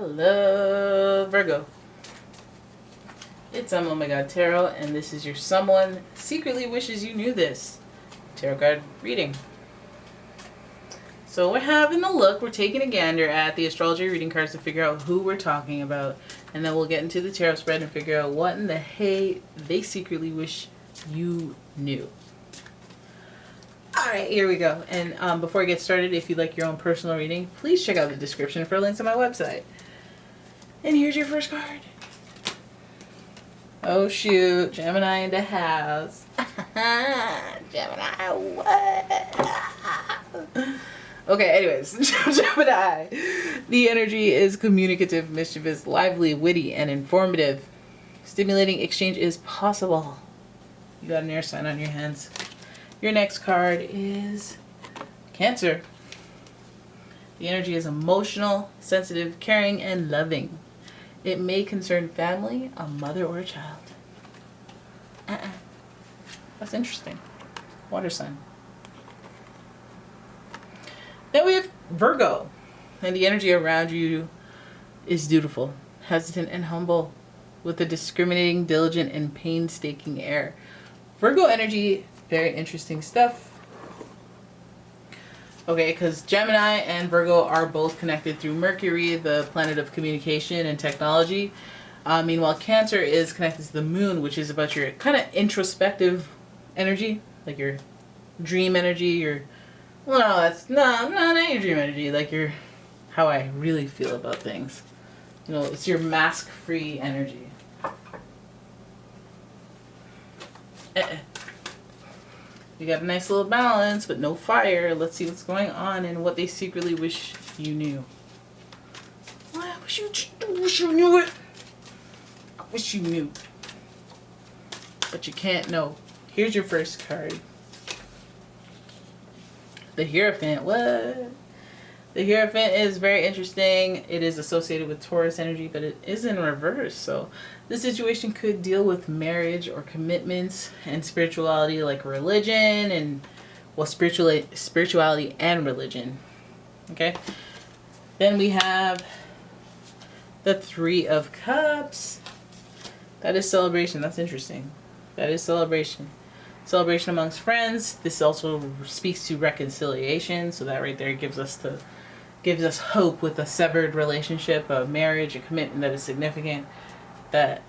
Hello, Virgo. It's umomgtarot, and this is your someone secretly wishes you knew this tarot card reading. So we're having a look, we're taking a gander at the astrology reading cards to figure out who we're talking about, and then we'll get into the tarot spread and figure out what in the hey they secretly wish you knew. Alright, here we go. And before I get started, if you'd like your own personal reading, please check out the description for links on my website. And here's your first card. Oh shoot, Gemini in the house. Gemini, what? Okay, anyways, Gemini. The energy is communicative, mischievous, lively, witty, and informative. Stimulating exchange is possible. You got an air sign on your hands. Your next card is Cancer. The energy is emotional, sensitive, caring, and loving. It may concern family, a mother, or a child. That's interesting. Water sign. Then we have Virgo. And the energy around you is dutiful, hesitant, and humble, with a discriminating, diligent, and painstaking air. Virgo energy, very interesting stuff. Okay, because Gemini and Virgo are both connected through Mercury, the planet of communication and technology. Meanwhile, Cancer is connected to the moon, which is about your kind of introspective energy, like your dream energy, your, well, no, that's, no, not your dream energy, like your, how I really feel about things. You know, it's your mask-free energy. We got a nice little balance, but no fire. Let's see what's going on and what they secretly wish you knew. I wish you knew it. I wish you knew. But you can't know. Here's your first card. The Hierophant. What? The Hierophant is very interesting. It is associated with Taurus energy, but it is in reverse. So this situation could deal with marriage or commitments and spirituality, like religion and, well, spirituality and religion. Okay. Then we have the Three of Cups. That is celebration. That's interesting. That is celebration. Celebration amongst friends. This also speaks to reconciliation. So that right there gives us hope with a severed relationship, a marriage, a commitment that is significant, that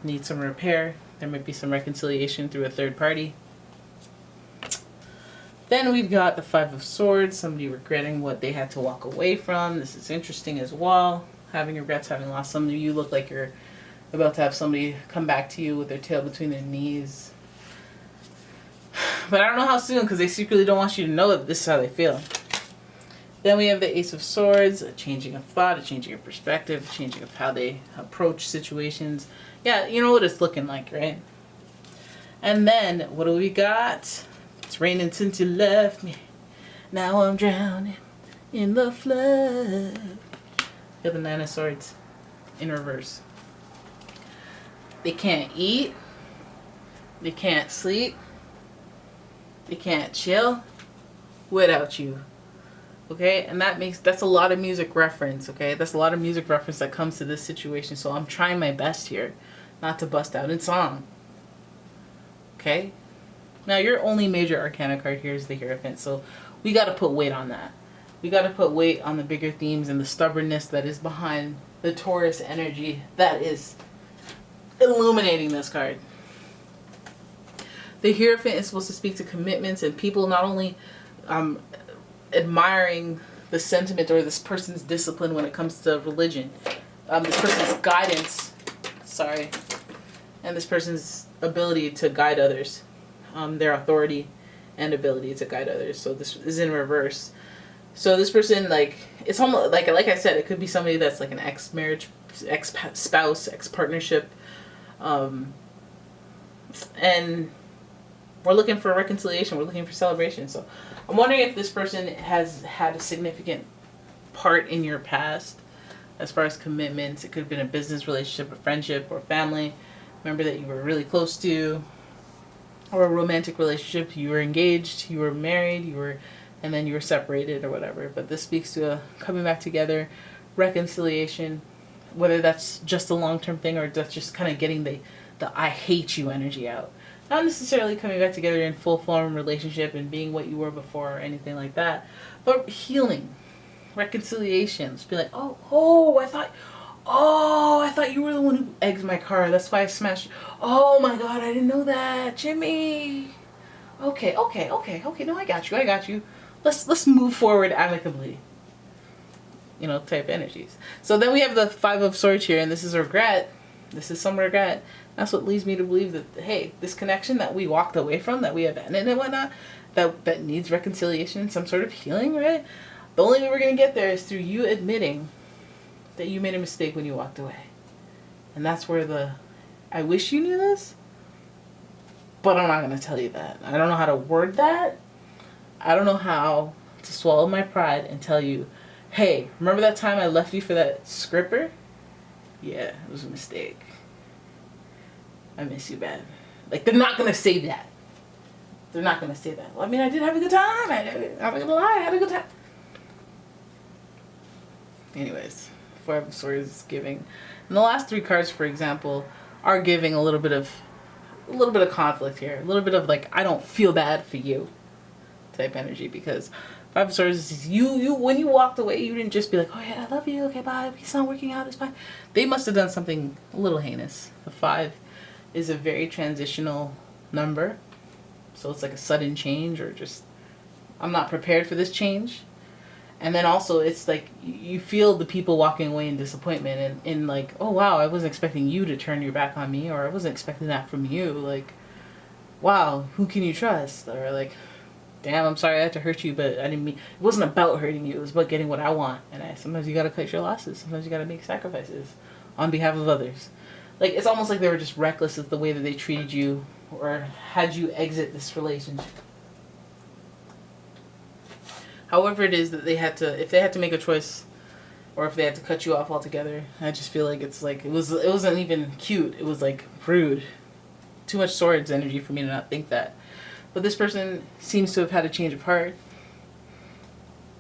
needs some repair. There might be some reconciliation through a third party. Then we've got the Five of Swords, somebody regretting what they had to walk away from. This is interesting as well. Having regrets, having lost somebody. You look like you're about to have somebody come back to you with their tail between their knees. But I don't know how soon, because they secretly don't want you to know that this is how they feel. Then we have the Ace of Swords, a changing of thought, a changing of perspective, a changing of how they approach situations. Yeah, you know what it's looking like, right? And then, what do we got? It's raining since you left me. Now I'm drowning in the flood. Got the Nine of Swords in reverse. They can't eat. They can't sleep. They can't chill without you. Okay, and that's a lot of music reference, okay? That's a lot of music reference that comes to this situation, so I'm trying my best here not to bust out in song. Okay? Now, your only major arcana card here is the Hierophant, so we got to put weight on that. We got to put weight on the bigger themes and the stubbornness that is behind the Taurus energy that is illuminating this card. The Hierophant is supposed to speak to commitments and people not only admiring the sentiment or this person's discipline when it comes to religion, this person's guidance, and this person's ability to guide others, their authority and ability to guide others. So this is in reverse. So this person, like, it's almost like I said, it could be somebody that's like an ex-marriage, ex-spouse, ex-partnership, and we're looking for reconciliation. We're looking for celebration. So I'm wondering if this person has had a significant part in your past as far as commitments. It could have been a business relationship, a friendship, or family member that you were really close to, or a romantic relationship. You were engaged, you were married, and then you were separated or whatever. But this speaks to a coming back together, reconciliation, whether that's just a long-term thing or that's just kind of getting the I hate you energy out. Not necessarily coming back together in full-form relationship and being what you were before or anything like that, but healing, reconciliations. Be like, I thought you were the one who egged my car. That's why I smashed. Oh my God, I didn't know that, Jimmy. Okay. No, I got you. Let's move forward amicably. Type energies. So then we have the Five of Swords here, and this is regret. This is some regret. That's what leads me to believe that, hey, this connection that we walked away from, that we abandoned and whatnot, that needs reconciliation, some sort of healing, right? The only way we're going to get there is through you admitting that you made a mistake when you walked away. And that's where I wish you knew this, but I'm not going to tell you that. I don't know how to word that. I don't know how to swallow my pride and tell you, hey, remember that time I left you for that scripper? Yeah, it was a mistake. I miss you bad. Like, they're not going to say that. They're not going to say that. Well, I mean, I did have a good time. I'm not going to lie. I had a good time. Anyways, Four of Swords is giving. And the last three cards, for example, are giving a little bit of conflict here. A little bit of, like, I don't feel bad for you type energy, because Five of Swords is you when you walked away, you didn't just be like, oh yeah, I love you, okay, bye, it's not working out, it's fine. They must have done something a little heinous. The 5 is a very transitional number, so it's like a sudden change, or just, I'm not prepared for this change. And then also it's like you feel the people walking away in disappointment, and in like, oh wow, I wasn't expecting you to turn your back on me, or I wasn't expecting that from you, like, wow, who can you trust? Or like, damn, I'm sorry I had to hurt you, but I didn't mean, it wasn't about hurting you, it was about getting what I want. And sometimes you gotta cut your losses, sometimes you gotta make sacrifices on behalf of others. Like, it's almost like they were just reckless of the way that they treated you, or had you exit this relationship. However it is that they had to, if they had to make a choice, or if they had to cut you off altogether, I just feel like it's like, it wasn't even cute, it was like rude. Too much Swords energy for me to not think that. But this person seems to have had a change of heart,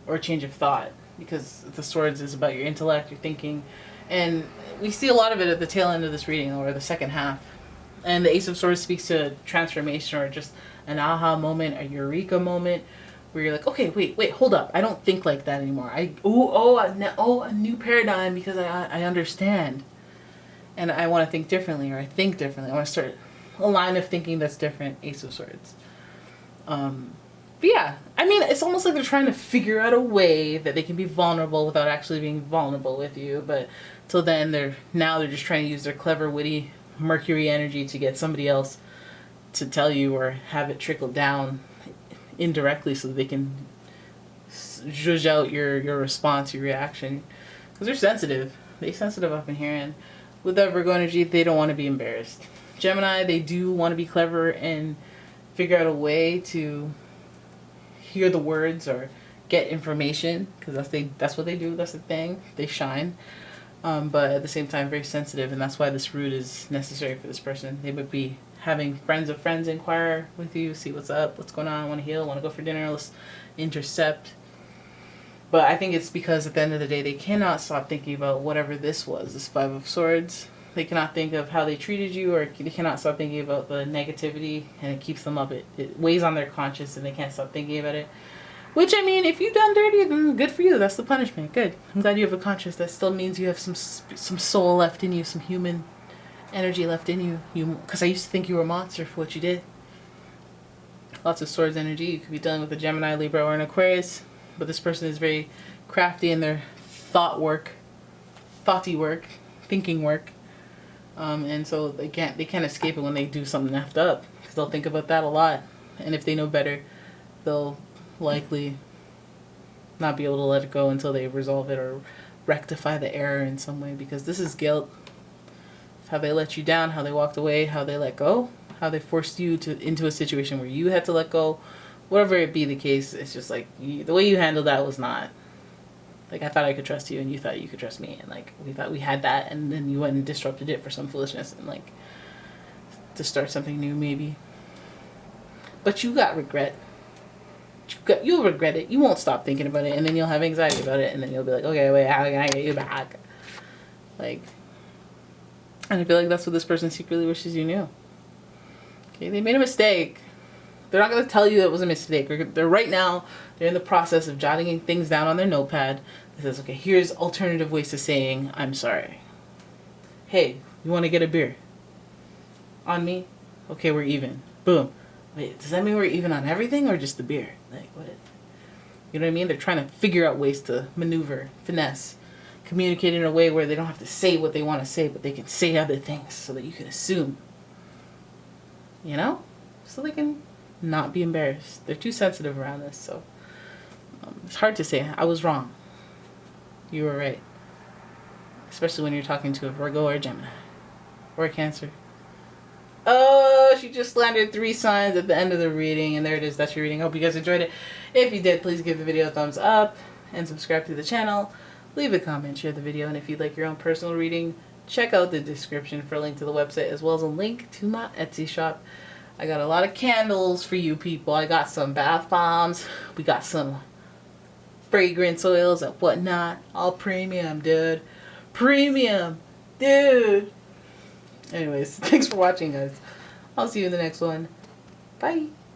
or a change of thought, because the Swords is about your intellect, your thinking, and we see a lot of it at the tail end of this reading, or the second half. And the Ace of Swords speaks to transformation, or just an aha moment, a eureka moment, where you're like, okay, wait, hold up, I don't think like that anymore. A new paradigm, because I understand, and I want to think differently, or I think differently. I want to start a line of thinking that's different. Ace of Swords. But yeah, I mean, it's almost like they're trying to figure out a way that they can be vulnerable without actually being vulnerable with you. But till then, they're just trying to use their clever, witty Mercury energy to get somebody else to tell you, or have it trickle down indirectly, so that they can judge out your response, your reaction. Because they're sensitive. They're sensitive up in here. And with that Virgo energy, they don't want to be embarrassed. Gemini, they do want to be clever and figure out a way to hear the words or get information, because that's what they do. That's the thing. They shine. But at the same time, very sensitive, and that's why this root is necessary for this person. They would be having friends of friends inquire with you, see what's up, what's going on, want to heal, want to go for dinner, let's intercept. But I think it's because at the end of the day, they cannot stop thinking about whatever this was, this Five of Swords. They cannot think of how they treated you, or they cannot stop thinking about the negativity, and it keeps them up. It weighs on their conscience, and they can't stop thinking about it. Which, I mean, if you've done dirty, then good for you. That's the punishment. Good. I'm glad you have a conscience. That still means you have some soul left in you, some human energy left in you. Because I used to think you were a monster for what you did. Lots of Swords energy. You could be dealing with a Gemini, Libra, or an Aquarius. But this person is very crafty in their thoughty work, thinking work. And so they can't escape it when they do something effed up, because they'll think about that a lot. And if they know better, they'll likely not be able to let it go until they resolve it or rectify the error in some way, because this is guilt. How they let you down, how they walked away, how they let go, how they forced you into a situation where you had to let go. Whatever it be the case, it's just like the way you handled that was not. Like, I thought I could trust you, and you thought you could trust me, and like we thought we had that, and then you went and disrupted it for some foolishness, and like to start something new maybe. But you got regret. you'll regret it. You won't stop thinking about it, and then you'll have anxiety about it, and then you'll be like, okay, wait, how can I get you back? Like, and I feel like that's what this person secretly wishes you knew. Okay, they made a mistake. They're not going to tell you it was a mistake. They're right now, they're in the process of jotting things down on their notepad. It says, okay, here's alternative ways to saying, I'm sorry. Hey, you want to get a beer? On me? Okay, we're even. Boom. Wait, does that mean we're even on everything or just the beer? Like, what? You know what I mean? They're trying to figure out ways to maneuver, finesse, communicate in a way where they don't have to say what they want to say, but they can say other things so that you can assume. You know? So they can not be embarrassed. They're too sensitive around this, so it's hard to say. I was wrong. You were right. Especially when you're talking to a Virgo or a Gemini. Or a Cancer. Oh, she just slandered 3 signs at the end of the reading. And there it is. That's your reading. Hope you guys enjoyed it. If you did, please give the video a thumbs up. And subscribe to the channel. Leave a comment. Share the video. And if you'd like your own personal reading, check out the description for a link to the website. As well as a link to my Etsy shop. I got a lot of candles for you people. I got some bath bombs. We got some fragrance oils and whatnot. All premium, dude. Premium. Dude. Anyways, thanks for watching, guys. I'll see you in the next one. Bye.